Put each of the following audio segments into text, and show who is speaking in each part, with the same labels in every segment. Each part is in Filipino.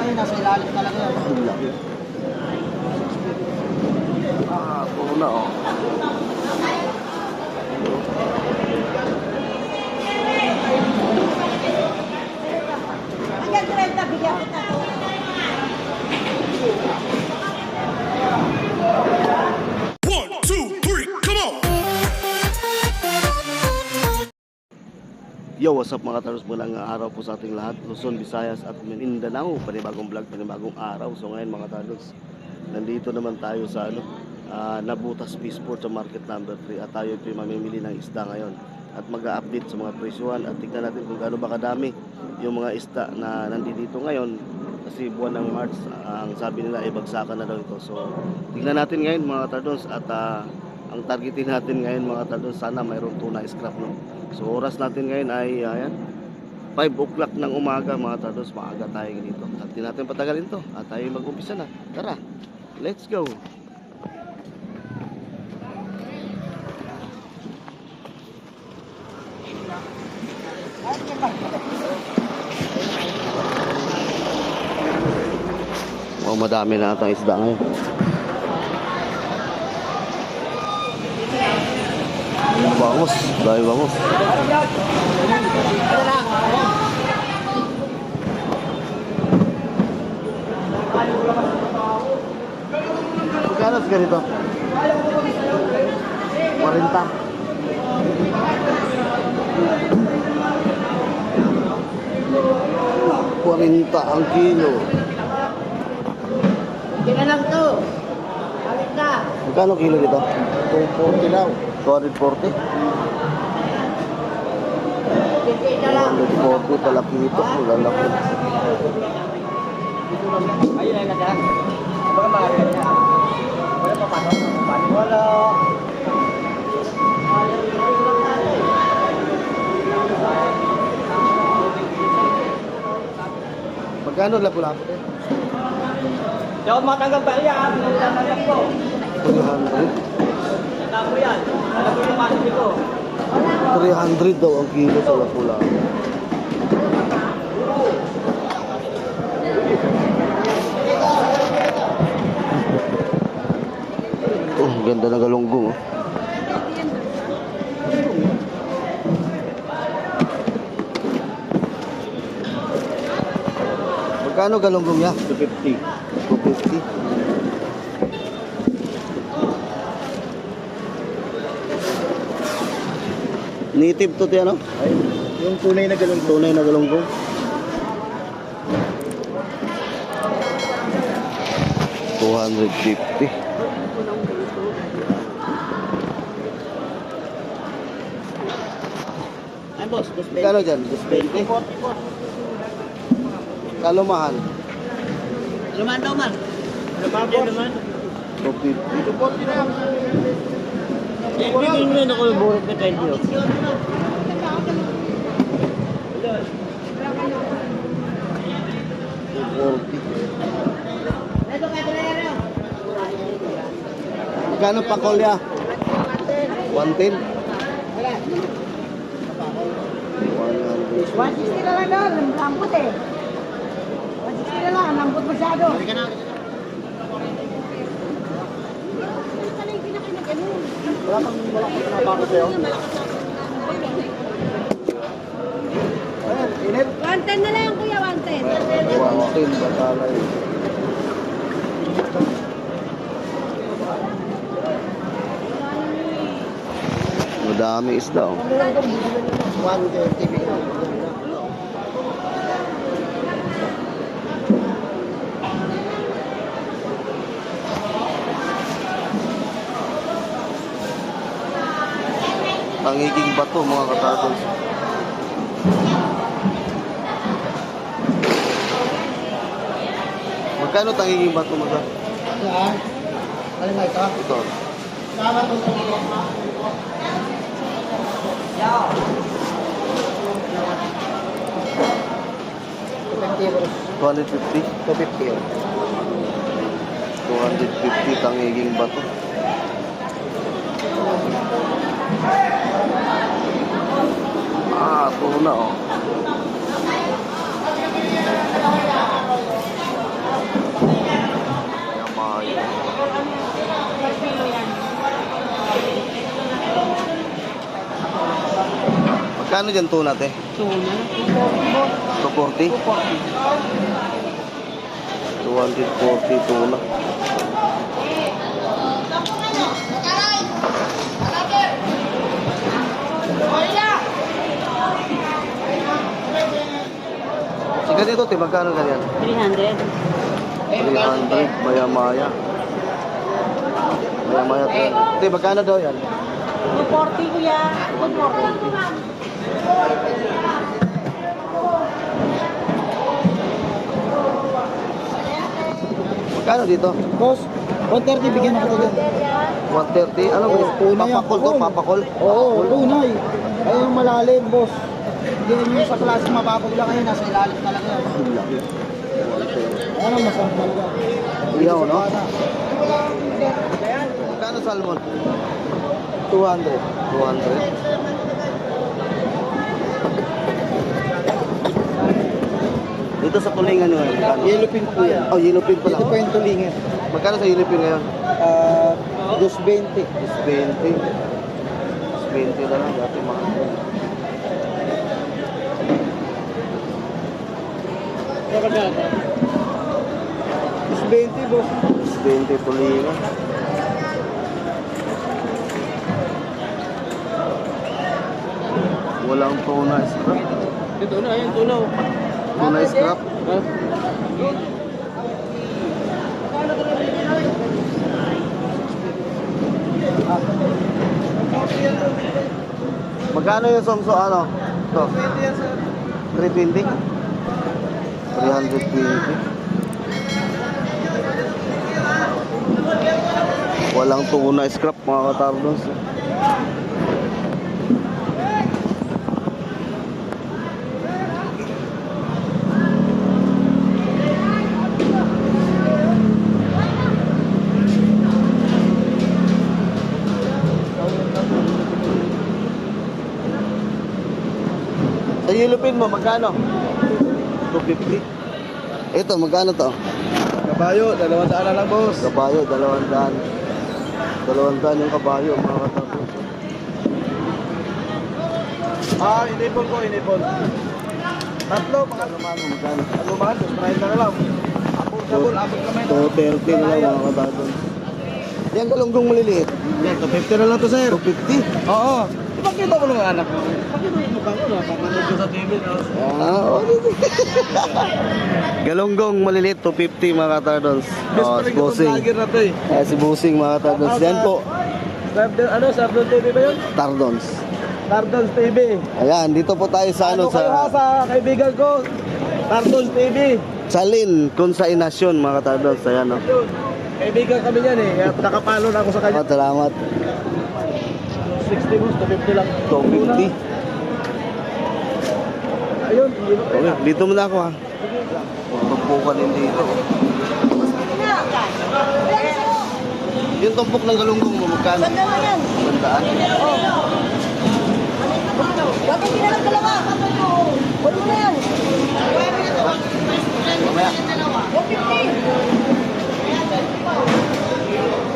Speaker 1: ngayon, nasa ilalim talaga yan.
Speaker 2: Ang laki. Ah, tuna oh.
Speaker 3: Hanggang 30, bigyan kita.
Speaker 2: Yo, what's up mga taros? Magandang araw po sa ating lahat, Luzon, Visayas at Mindanao. Panibagong vlog, panibagong araw. So ngayon mga taros, nandito naman tayo sa Nabutas Peaceport sa market number 3. At tayo po mamimili ng isda ngayon at mag-update sa mga presyuhan at tignan natin kung gaano ba kadami yung mga isda na nandito ngayon. Kasi buwan ng March, ang sabi nila ay bagsakan na daw ito. So tignan natin ngayon mga taros at ang targetin natin ngayon mga taros, sana mayroong tuna scrap, no? So oras natin ngayon ay ayan, 5 o'clock ng umaga mga tados. Maaga tayo dito at di natin patagalin to at tayo mag-umpisa na. Tara, let's go. Oh, madami na atang isda ngayon. Bangus, dahil bangus. Magkano sa ganito? 40 ang kilo.
Speaker 3: Kina lang to. Balik na.
Speaker 2: Magkano kilo dito?
Speaker 1: 240 daw.
Speaker 2: 240?
Speaker 3: Hindi na lang.
Speaker 2: 240 talaki ito. Lalaki.
Speaker 1: Ayun ay nagdaan. Baka maaari na. Wala pa paano? Wala.
Speaker 2: Magkano lapu-lapu eh?
Speaker 1: Hindi ako matanggap ba yan? Matanggap ko.
Speaker 2: 300?
Speaker 1: Tama yan. Alam ko yung pasok ito.
Speaker 2: 300 daw ang kilo sa lapu-lapu. Oh, ganda ng galunggong oh. Magkano galunggong niya?
Speaker 1: 250.
Speaker 2: 250. Native to tiyan, no?
Speaker 1: Ay, yung tunay na galong.
Speaker 2: Tunay na galunggong. $250.
Speaker 1: Ay, boss.
Speaker 2: Magkano dyan? 220? Kalo mahal?
Speaker 1: Luman daw man. Luman.
Speaker 2: 250.
Speaker 1: 240 na yan. Hindi nyo na ako yung burat na 20 yun.
Speaker 2: Magkano pa kolya? 110?
Speaker 3: 160 na lang doon. Lambot eh. 160 na lang. Lambot masyado.
Speaker 1: Wala pang napako sa'yo. Ayan, init.
Speaker 3: 110 na lang kuya, 110.
Speaker 2: 110 batalay. Madami isda oh.
Speaker 1: 130 million.
Speaker 2: Tangiging bato mga katartons. Magkano tangiging bato mga?
Speaker 1: Saan? Alin ba ito?
Speaker 2: Ito.
Speaker 1: Sama ito. Yaw.
Speaker 2: 250?
Speaker 1: 250.
Speaker 2: 250 tangiging bato. Ah, tuna oh. Magkano dyan tuna, te?
Speaker 3: Tuna. 240 boss.
Speaker 2: 240? 240 tuna. Si ganito, te, magkano ganyan?
Speaker 3: 300.
Speaker 2: 300, maya-maya. Maya-maya, te. Te, magkano daw yan?
Speaker 3: 240 kuya. 240.
Speaker 2: Magkano dito?
Speaker 1: Boss, 130 bigyan ako dyan.
Speaker 2: 130? Ano ba?
Speaker 1: tuna yan,
Speaker 2: Papakol to, papakol?
Speaker 1: Oo, tunay. Ay, yung malalim, boss. Hindi nyo sa klase mapapag lang kayo, nasa ilalim talaga yan.
Speaker 2: Ang laki. 130.
Speaker 1: Ano, masarap talaga.
Speaker 2: Iyaw, no?
Speaker 1: Bata.
Speaker 2: Magkano salmon?
Speaker 1: 200.
Speaker 2: 200. Dito sa tulingan nyo, magkano?
Speaker 1: Yellowfin po yan.
Speaker 2: Oh, yellowfin pa lang.
Speaker 1: Ito po yung tulingin.
Speaker 2: Magkano sa yellowfin ngayon?
Speaker 1: 220.
Speaker 2: 20. 20 na lang, dati mga.
Speaker 1: Is 20, boss.
Speaker 2: 20 tulingan. Walang tuna scrap.
Speaker 1: Ito na, ayun, tunaw.
Speaker 2: Tuna scrap. Magkano yung somso ano? Ito. 320? 320. Walang tuna scrap mga katardos. Sa yellowfin mo, magkano? 250. Ito, magkano to?
Speaker 1: Kabayo, 200 na lang, boss.
Speaker 2: Kabayo, 200. 200 yung kabayo, mga katardos.
Speaker 1: Inipon ko, inipon. Tatlo, mga
Speaker 2: Magkano, magkano?
Speaker 1: lumahan, 230 na lang. Abot kamay na.
Speaker 2: 230 na lang mga katardos. Yan galunggong maliliit.
Speaker 1: Yan, 250 na lang to, sir.
Speaker 2: 250.
Speaker 1: Oo. Ipakita mo ng anak. Ipakita mo yung mukha ko, napapanood ko sa TV.
Speaker 2: Galunggong maliliit, 250 mga katardons.
Speaker 1: Best
Speaker 2: Oh,
Speaker 1: friend
Speaker 2: si
Speaker 1: ko itong
Speaker 2: Busing.
Speaker 1: vlogger na to eh.
Speaker 2: Si Busing mga katardons. Yan po,
Speaker 1: Sardon TV ba yun?
Speaker 2: Tardons.
Speaker 1: Tardons TV.
Speaker 2: Ayan, dito po tayo sa
Speaker 1: Ano kayo ha
Speaker 2: sa
Speaker 1: sa kaibigan ko? Tardons TV.
Speaker 2: Salin, Consignation mga katardons. Ayan, no?
Speaker 1: Yun. Kaibigan kami yan eh. Kaya nakapalo na ako sa kanya.
Speaker 2: Salamat.
Speaker 1: 60 boss, 250 lang.
Speaker 2: 250.
Speaker 1: Ayun.
Speaker 2: Okay, dito muna ako ha. Magpupukan din dito. Yung tumpok ng galunggong mo, magkano?
Speaker 3: Sandala yan.
Speaker 2: Sandaan?
Speaker 3: Bakit hindi na lang dalawa? Wala na yan.
Speaker 2: Mamaya.
Speaker 3: 150.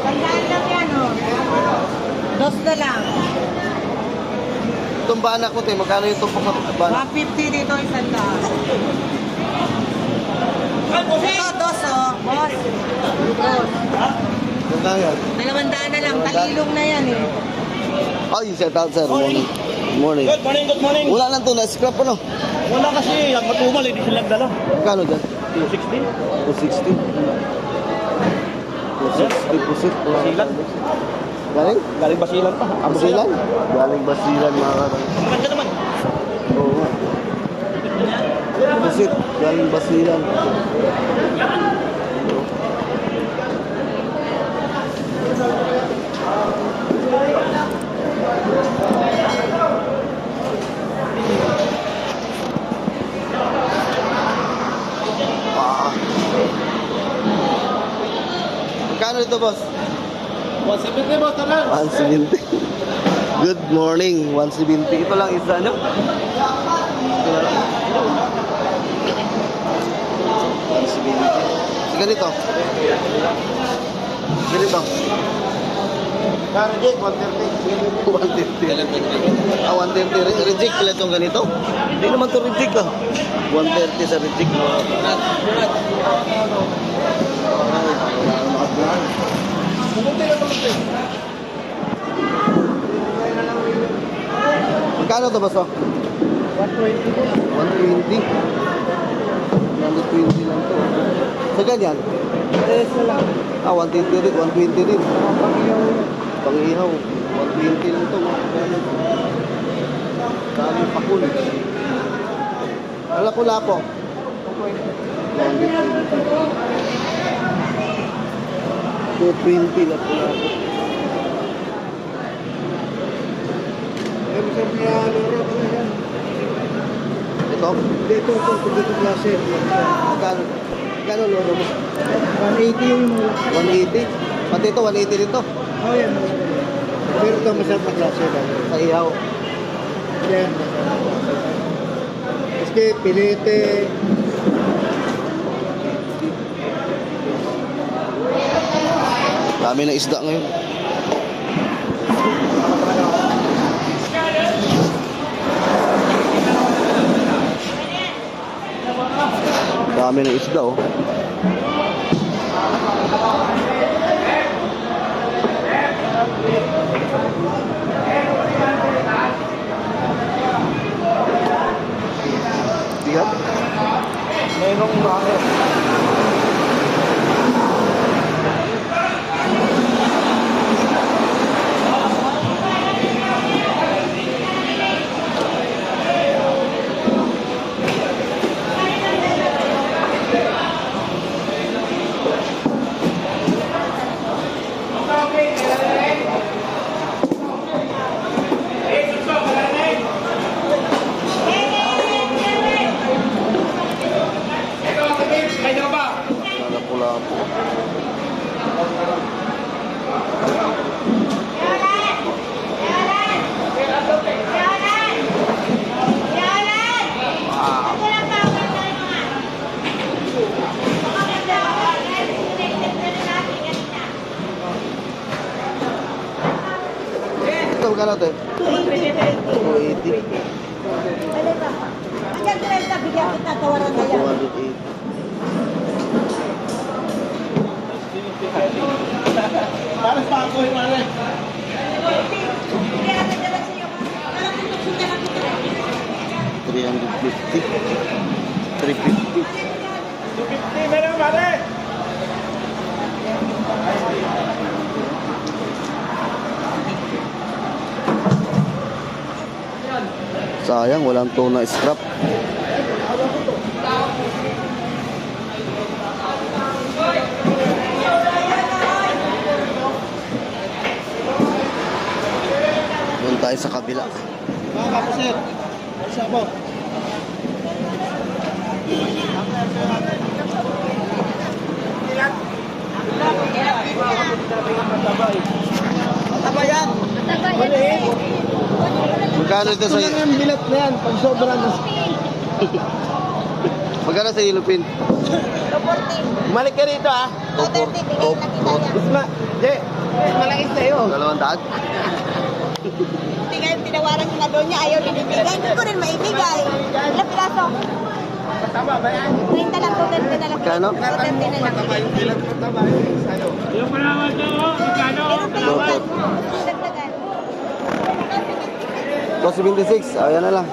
Speaker 3: Sandaan lang yan, oh. Dos na lang.
Speaker 2: Itong banak mo, te, magkano yung tumpok ng banak?
Speaker 3: 150 dito, isang daan. Ito, dos, oh. Boss. Dos.
Speaker 2: Magkano yan?
Speaker 3: 200 na lang. Talilong na yan, eh.
Speaker 2: Ay, shout out sir. Morning. Morning.
Speaker 1: Good morning, good morning.
Speaker 2: Wala lang to na scrap ano?
Speaker 1: Wala kasi, ang matumal, hindi sila nagdala.
Speaker 2: Magkano dyan?
Speaker 1: 260.
Speaker 2: 260. 260 pusit.
Speaker 1: Basilan.
Speaker 2: Galing?
Speaker 1: Galing Basilan pa.
Speaker 2: Basilan? Galing Basilan mga karang.
Speaker 1: Ang ganda naman.
Speaker 2: Oo. Pusit. Galing Basilan. Magkano ito, boss?
Speaker 1: 170 boss, talan.
Speaker 2: 170. Good morning, 170. Ito lang isa, no? Ito lang. 170. Sige dito. Sige dito.
Speaker 1: Reject, 130.
Speaker 2: 150. 130. Reject pala itong ganito? Hindi naman to reject ah. 130 sa reject. Mga kapatid. Magkano to ba so?
Speaker 1: 120 po.
Speaker 2: 120. 120 lang to. Sa ganyan?
Speaker 1: Yes na lang.
Speaker 2: 120 rin. 120 rin.
Speaker 1: Pang-iyaw.
Speaker 2: Pang-ihaw. 120 lang to. Dami pakul. Lapo-lapo. 220 lapo-lapo.
Speaker 1: Meron sa mga loro ko na yan.
Speaker 2: Ito?
Speaker 1: Dito klase.
Speaker 2: Magkano lolo mo?
Speaker 1: 180 yung mga.
Speaker 2: 180? Pati ito, 180 rin to.
Speaker 1: Oh, yan. Pero ito masarap na klase.
Speaker 2: Sa ihaw.
Speaker 1: Yan. Kasi pilete.
Speaker 2: Dami na isda ngayon. Dami na isda oh. Lihat.
Speaker 1: Mayroong bakit.
Speaker 2: Lapo-lapo. Ito magkano ito? 280.
Speaker 3: Hanggang 30, bigyan kita, tawaran na yan.
Speaker 2: 280.
Speaker 1: Para sa ako yung ano.
Speaker 3: Kaya nagdala sa'yo. Parang tutugsundan ako ito.
Speaker 2: 350. 350.
Speaker 1: 250 meron pare.
Speaker 2: Sayang, walang tuna scrap. Doon tayo sa kabila.
Speaker 1: Mga kapusir. Isa po. Mataba yan. Maliit.
Speaker 2: Magkano ito sa
Speaker 1: Ito lang yung bilat na yan. Pag sobrang
Speaker 2: magkano sa ilupin?
Speaker 3: 240.
Speaker 1: Bumalik ka rito ah.
Speaker 3: 230, bigay na kita yan.
Speaker 1: Mas malaki sa'yo.
Speaker 2: 200?
Speaker 3: Hindi nga yung tinawaran ko na doon niya, ayaw binibigay. Hindi ko rin maibigay. Ilang piraso?
Speaker 1: Mataba ba yan?
Speaker 3: 30 lang, 230 na lang.
Speaker 2: Magkano?
Speaker 3: 230 na lang.
Speaker 1: Mataba yung bilat. Mataba yung sa'yo.
Speaker 3: Meron pa yung iwan. Dagdagan.
Speaker 2: 276. Ayan na lang.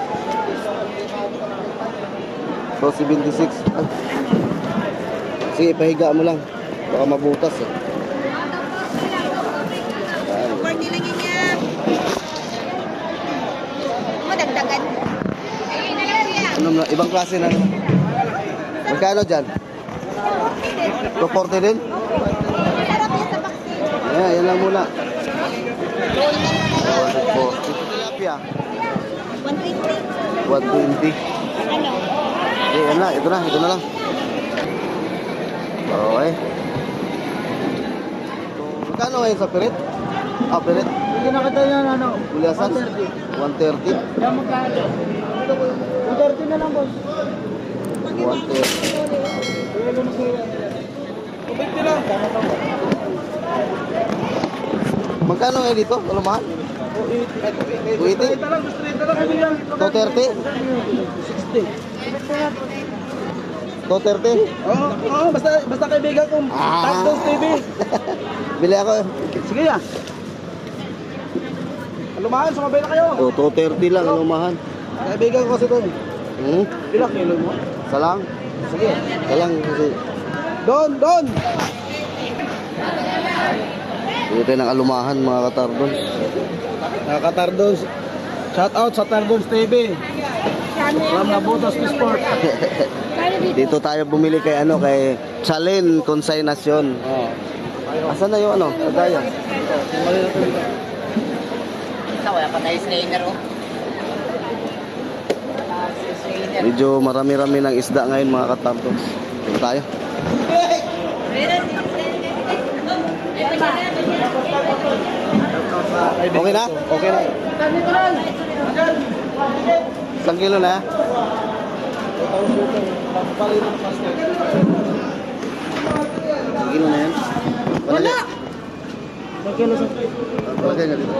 Speaker 2: 276. Ay. Sige, pahiga mo lang. Baka mabutas eh.
Speaker 3: 240 lang yun yan. Mo, dagdagan.
Speaker 2: Ano na, ibang klase na naman. Magkano dyan? 240 din?
Speaker 3: Sarap yan sa vaccine.
Speaker 2: Ayan, yan lang muna. 140. Tilapia.
Speaker 3: 120.
Speaker 2: 120.
Speaker 3: Ano?
Speaker 2: Yan na, ito na lang. Okay. Magkano ngayon sa pirit? Pirit.
Speaker 1: Hindi na kita yan ano.
Speaker 2: Buliasan?
Speaker 1: 130.
Speaker 2: 130.
Speaker 1: Yan magkano? 130 na lang boss.
Speaker 2: 130.
Speaker 1: Pero na sa'yo. 250 lang. Tama.
Speaker 2: Magkano ngayon dito? Alumahan? 280? 230? 230?
Speaker 1: Oo, basta kaibigan ko. Tagdos TV.
Speaker 2: Bili ako.
Speaker 1: Sige ya. Alumahan, sumabay na kayo.
Speaker 2: Oh, 230 lang alumahan.
Speaker 1: Kaibigan ko kasi ito.
Speaker 2: Hmm?
Speaker 1: Ilang kilo mo?
Speaker 2: Salang?
Speaker 1: Sige.
Speaker 2: Salang kasi.
Speaker 1: Don!
Speaker 2: Dito tayo ng alumahan mga katardons.
Speaker 1: Nakaka-Tardons. Shout out sa Tardons TV. From Nabutas Sport.
Speaker 2: Dito tayo bumili kay Chalin Consignation.
Speaker 1: Oh.
Speaker 2: Asan na yung kagaya?
Speaker 3: Wala pa tayo strainer oh.
Speaker 2: Medyo marami-rami ng isda ngayon mga katardons. Dito tayo. Okay na?
Speaker 1: Okay na.
Speaker 2: Isang kilo na? Isang kilo na yan? Wala!
Speaker 1: Magkano sa...
Speaker 2: Wala nga dito.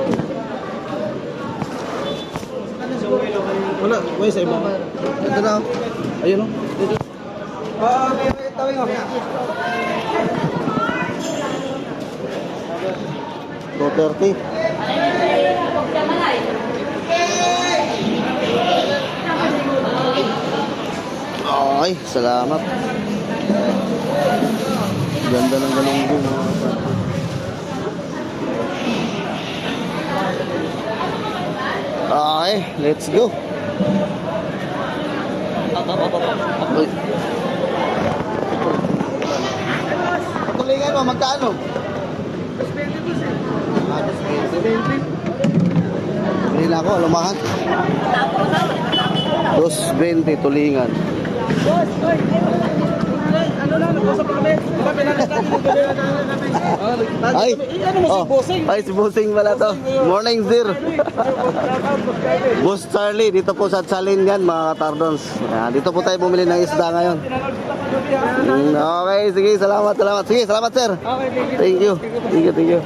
Speaker 1: Wala, way sa iba.
Speaker 2: Ito na.
Speaker 1: Ayun o. Dito. Okay, tawin ako.
Speaker 2: 230. Ay, salamat. Ganda ng galunggong mga kapatid. Okay, let's go. Uy. Tulingan mo, magkano? Bili na ako, lumahan. 220 tulingan.
Speaker 1: Ano na, nag-usap kami. Diba, pinalas natin yung gabi na natin.
Speaker 2: Ay,
Speaker 1: Ano mo si Bossing?
Speaker 2: Ay, si Bossing pala to. Morning, sir. Boss Charlie, dito po sa Chalin yan, mga katardons. Dito po tayo bumili ng isda ngayon. Okay, sige, salamat. Sige, salamat, sir.
Speaker 1: Okay,
Speaker 2: Thank you.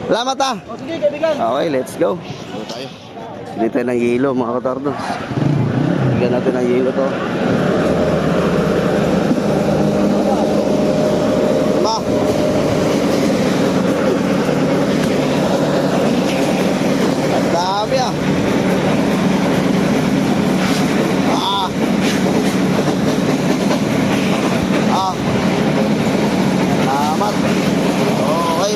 Speaker 2: Salamat ah.
Speaker 1: O sige, kaibigan.
Speaker 2: Okay, let's go. Dito tayo. Bili tayo ng yelo, mga katardons. Bigyan natin ng yelo to. Ma. Ang dami ah. Salamat. Okay.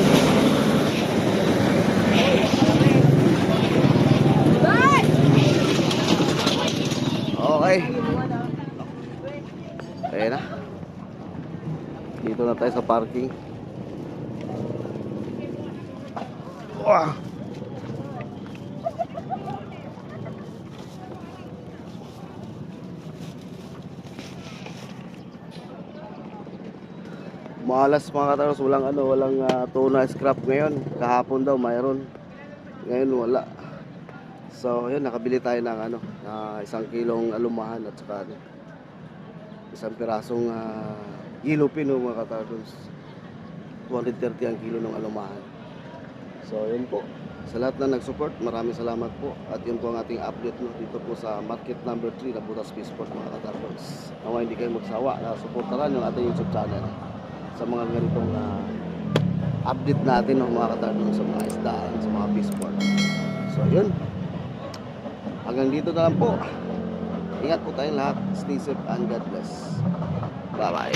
Speaker 2: Okay. Ayan na. Dito na tayo sa parking. Wah. Malas mga kataros, walang tuna scrap ngayon. Kahapon daw mayroon. Ngayon wala. So, yun, nakabili tayo ng isang kilong alumahan at saka isang pirasong yellow pin mga kataros. 230 ang kilo ng alumahan. So, yun po. Sa lahat na nag-support, maraming salamat po. At yun po ang ating update dito po sa market number 3 na Nabutas Peaceport mga kataros. Nawa hindi kayo magsawa na supportaran yung ating YouTube channel sa mga ganitong update natin mga kataros sa mga isdaan, sa mga peaceport. So, yun. Hanggang dito na lang po. Ingat po tayong lahat. Stay safe and God bless. Bye-bye.